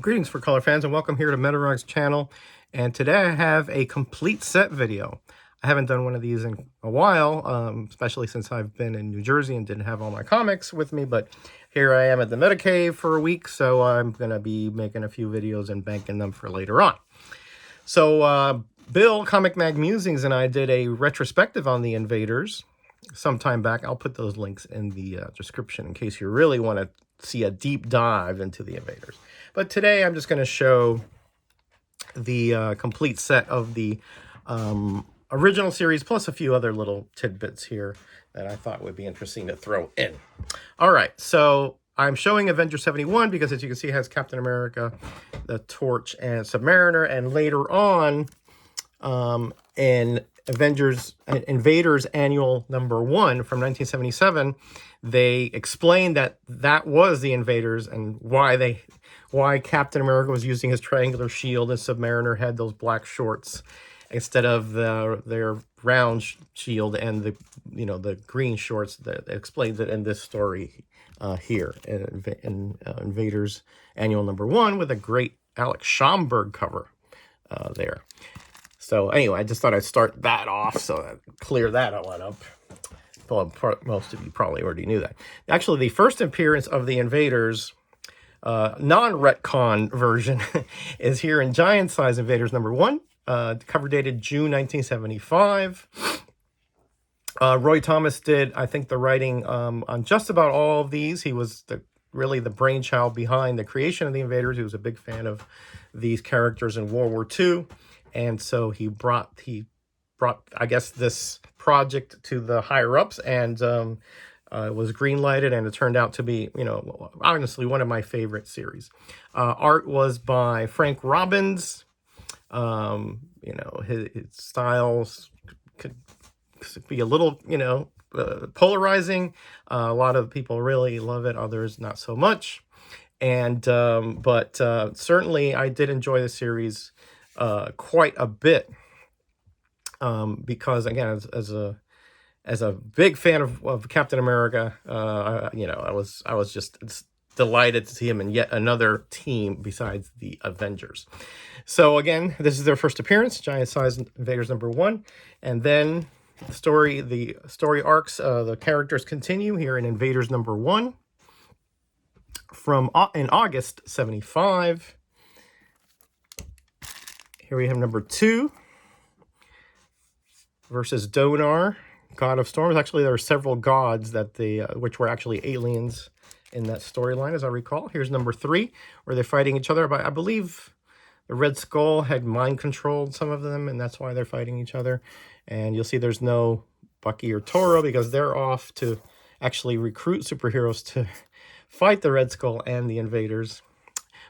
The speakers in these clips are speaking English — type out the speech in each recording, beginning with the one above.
Greetings for color fans and welcome here to Metarog's channel. And today I have a complete set video. I haven't done one of these in a while, especially since I've been in New Jersey and didn't have all my comics with me. But here I am at the Meta Cave for a week, so I'm going to be making a few videos and banking them for later on. So Bill, Comic Mag Musings, and I did a retrospective on the Invaders some time back. I'll put those links in the description in case you really want to see a deep dive into the Invaders. But today I'm just going to show the complete set of the original series, plus a few other little tidbits here that I thought would be interesting to throw in. All right, so I'm showing Avenger 71 because, as you can see, it has Captain America, the Torch, and Submariner. And later on in Invaders Annual #1 from 1977, they explained that that was the Invaders and why Captain America was using his triangular shield and Submariner had those black shorts instead of their round shield and the green shorts. That explains it in this story here in Invaders Annual #1 with a great Alex Schomburg cover there. So anyway, I just thought I'd start that off so that clear that one up. Well, most of you probably already knew that. Actually, the first appearance of the Invaders, non-retcon version, is here in Giant Size Invaders #1, cover dated June 1975. Roy Thomas did, I think, the writing on just about all of these. He was really the brainchild behind the creation of the Invaders. He was a big fan of these characters in World War II. And so he brought, I guess, this project to the higher-ups and was green-lighted, and it turned out to be, honestly, one of my favorite series. Art was by Frank Robbins. His styles could be a little, polarizing. A lot of people really love it, others not so much. And but certainly I did enjoy the series quite a bit, because again, as a big fan of Captain America, I was just delighted to see him in yet another team besides the Avengers. So again, this is their first appearance, Giant Size Invaders #1, and then the story arcs, the characters continue here in Invaders #1 from in August '75. Here we have #2 versus Donar, God of Storms. Actually, there are several gods that which were actually aliens in that storyline, as I recall. Here's #3, where they're fighting each other. But I believe the Red Skull had mind-controlled some of them, and that's why they're fighting each other. And you'll see there's no Bucky or Toro because they're off to actually recruit superheroes to fight the Red Skull and the Invaders.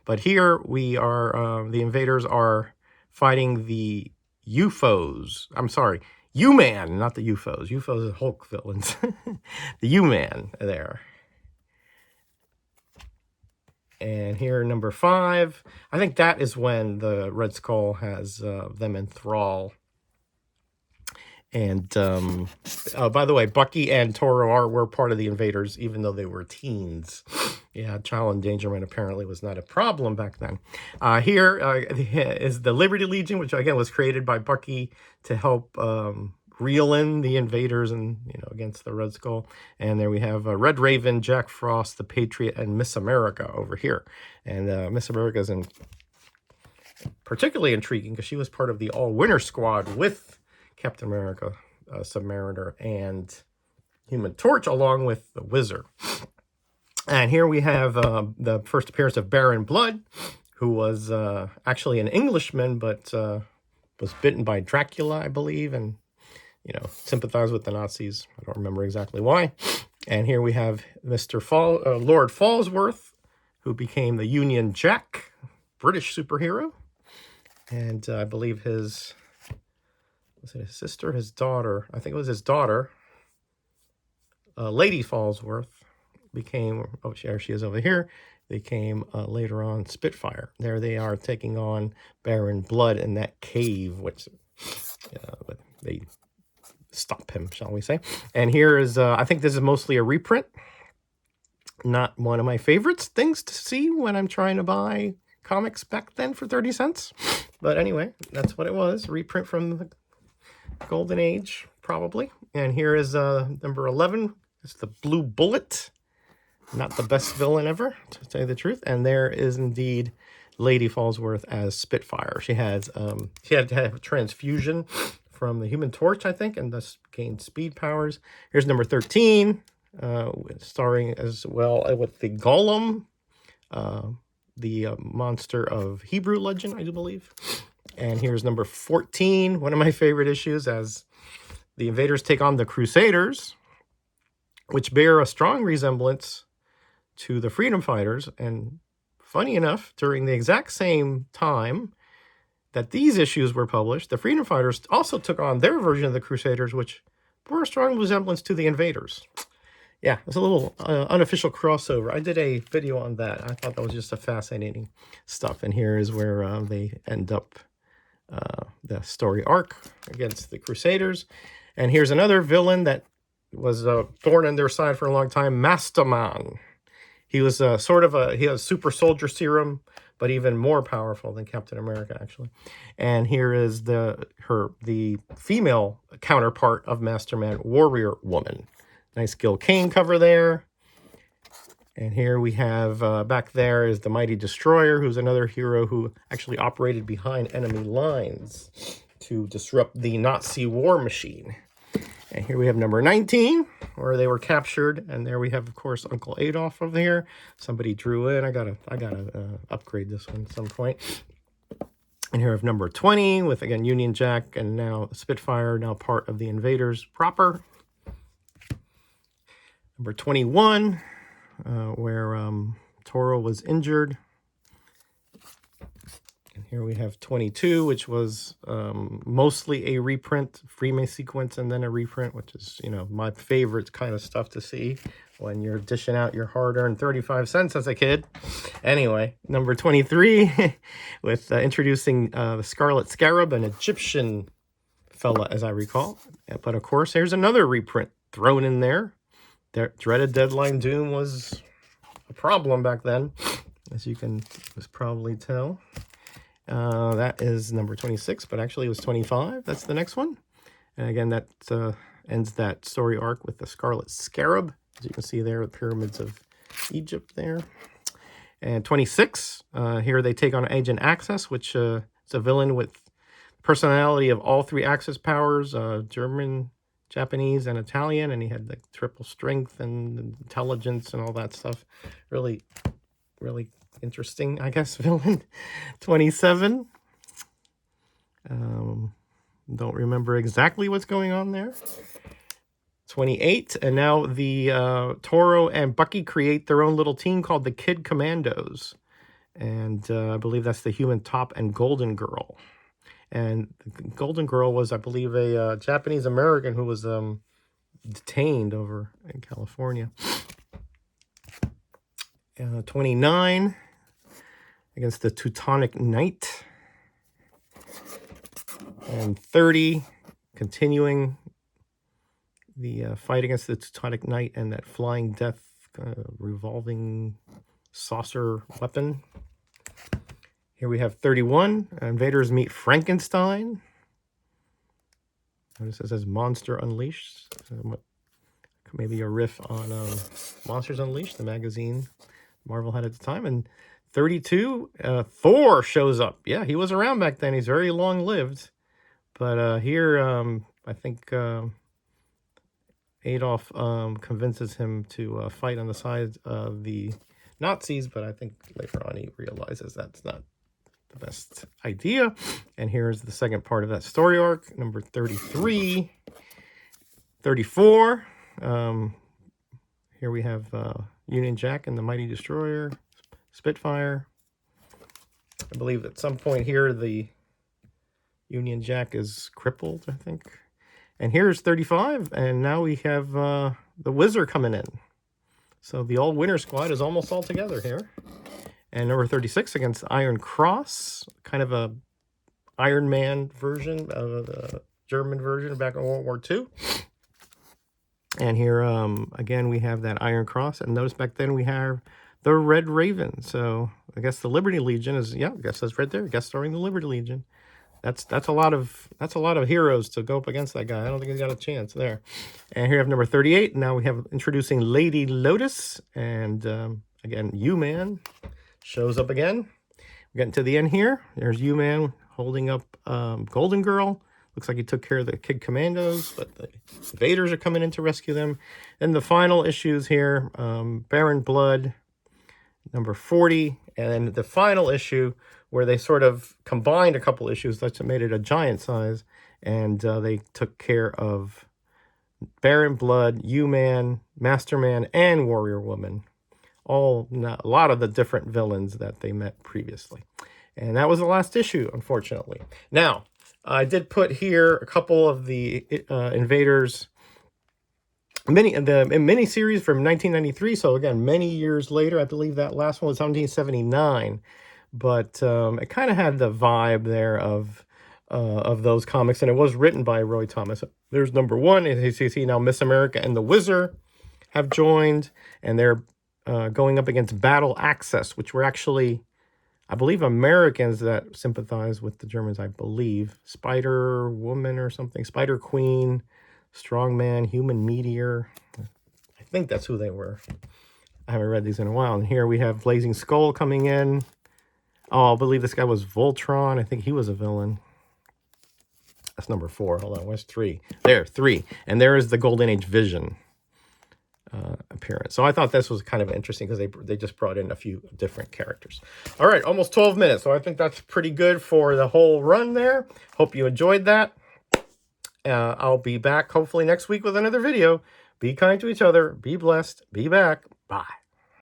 But here we are, the Invaders are fighting the UFOs. I'm sorry, U-Man, not the UFOs. UFOs are Hulk villains. The U-Man there. And here, #5. I think that is when the Red Skull has them in thrall. And by the way, Bucky and Toro were part of the Invaders, even though they were teens. Yeah, child endangerment apparently was not a problem back then. Here is the Liberty Legion, which again was created by Bucky to help reel in the Invaders and against the Red Skull. And there we have Red Raven, Jack Frost, the Patriot, and Miss America over here. And Miss America is particularly intriguing because she was part of the All-Winter Squad with Captain America, Submariner, and Human Torch, along with the Wizard. And here we have the first appearance of Baron Blood, who was actually an Englishman, but was bitten by Dracula, I believe, and sympathized with the Nazis. I don't remember exactly why. And here we have Lord Falsworth, who became the Union Jack, British superhero. And I believe was it his sister, his daughter? I think it was his daughter, Lady Falsworth, became, there she is over here, became later on Spitfire. There they are taking on Baron Blood in that cave, which they stop him, shall we say. And here is, I think this is mostly a reprint. Not one of my favorites things to see when I'm trying to buy comics back then for 30 cents. But anyway, that's what it was. Reprint from the Golden Age, probably. And here is number 11. It's the Blue Bullet. Not the best villain ever, to tell you the truth. And there is indeed Lady Fallsworth as Spitfire. She had to have a transfusion from the Human Torch, I think, and thus gained speed powers. Here's number 13, starring as well with the Golem, the monster of Hebrew legend, I do believe. And here's number 14, one of my favorite issues, as the Invaders take on the Crusaders, which bear a strong resemblance to the Freedom Fighters. And funny enough, during the exact same time that these issues were published, the Freedom Fighters also took on their version of the Crusaders, which bore a strong resemblance to the Invaders. Yeah, it's a little unofficial crossover. I did a video on that. I thought that was just a fascinating stuff. And here is where they end up, the story arc against the Crusaders. And here's another villain that was a thorn in their side for a long time, Masterman. He was he has super soldier serum, but even more powerful than Captain America, actually. And here is the female counterpart of Masterman, Warrior Woman. Nice Gil Kane cover there. And here we have, back there is the Mighty Destroyer, who's another hero who actually operated behind enemy lines to disrupt the Nazi war machine. And here we have number 19, where they were captured. And there we have, of course, Uncle Adolf over here. Somebody drew in. I gotta upgrade this one at some point. And here we have number 20 with, again, Union Jack and now Spitfire, now part of the Invaders proper. Number 21, where Toro was injured. And here we have 22, which was mostly a reprint, Freeman sequence, and then a reprint, which is, you know, my favorite kind of stuff to see when you're dishing out your hard-earned 35 cents as a kid. Anyway, number 23, with introducing the Scarlet Scarab, an Egyptian fella, as I recall. But, of course, here's another reprint thrown in there. Dreaded Deadline Doom was a problem back then, as you can probably tell. That is number 26, but actually it was 25. That's the next one. And again, that ends that story arc with the Scarlet Scarab. As you can see there, the pyramids of Egypt there. And 26, here they take on Agent Access, which is a villain with personality of all three Axis powers, German, Japanese, and Italian, and he had like triple strength and intelligence and all that stuff. Really, really interesting, I guess, villain. 27. Don't remember exactly what's going on there. 28, and now the Toro and Bucky create their own little team called the Kid Commandos. And I believe that's the Human Top and Golden Girl. And the Golden Girl was, I believe, a Japanese-American who was detained over in California. 29, against the Teutonic Knight. And 30, continuing the fight against the Teutonic Knight and that flying death revolving saucer weapon. Here we have 31. Invaders meet Frankenstein. Notice it says Monster Unleashed. Maybe a riff on Monsters Unleashed, the magazine Marvel had at the time. And 32, Thor shows up. Yeah, he was around back then. He's very long-lived. But here, I think Adolf convinces him to fight on the side of the Nazis, but I think later on he realizes that's not the best idea. And here's the second part of that story arc, number 33. 34, here we have Union Jack and the Mighty Destroyer, Spitfire. I believe at some point here the Union Jack is crippled, I think. And here's 35, and now we have the Wizard coming in. So the old Winter Squad is almost all together here. And number 36 against Iron Cross, kind of a Iron Man version of the German version back in World War II. And here, again, we have that Iron Cross. And notice back then we have the Red Raven. So I guess the Liberty Legion is, yeah, I guess that's right there. Guest starring the Liberty Legion. That's a lot of heroes to go up against that guy. I don't think he's got a chance there. And here we have number 38. Now we have introducing Lady Lotus, and again, U-Man shows up again. We're getting to the end here. There's U-Man holding up Golden Girl. Looks like he took care of the Kid Commandos, but the invaders are coming in to rescue them. And the final issues here, Baron Blood, number 40, and the final issue where they sort of combined a couple issues that made it a giant size, and they took care of Baron Blood, U-Man, Masterman, and Warrior Woman. A lot of the different villains that they met previously. And that was the last issue, unfortunately. Now, I did put here a couple of the Invaders mini-series from 1993. So again, many years later. I believe that last one was 1979. But it kind of had the vibe there of those comics, and it was written by Roy Thomas. There's number 1. As you see now, Miss America and the Wizard have joined, and they're going up against Battle Axis, which were actually, I believe, Americans that sympathize with the Germans, I believe. Spider Woman or something. Spider Queen, Strongman, Human Meteor. I think that's who they were. I haven't read these in a while. And here we have Blazing Skull coming in. Oh, I believe this guy was Voltron. I think he was a villain. That's number 4. Hold on, where's 3? There, 3. And there is the Golden Age Vision appearance. So I thought this was kind of interesting because they just brought in a few different characters. All right, almost 12 minutes. So I think that's pretty good for the whole run there. Hope you enjoyed that. I'll be back hopefully next week with another video. Be kind to each other. Be blessed. Be back. Bye.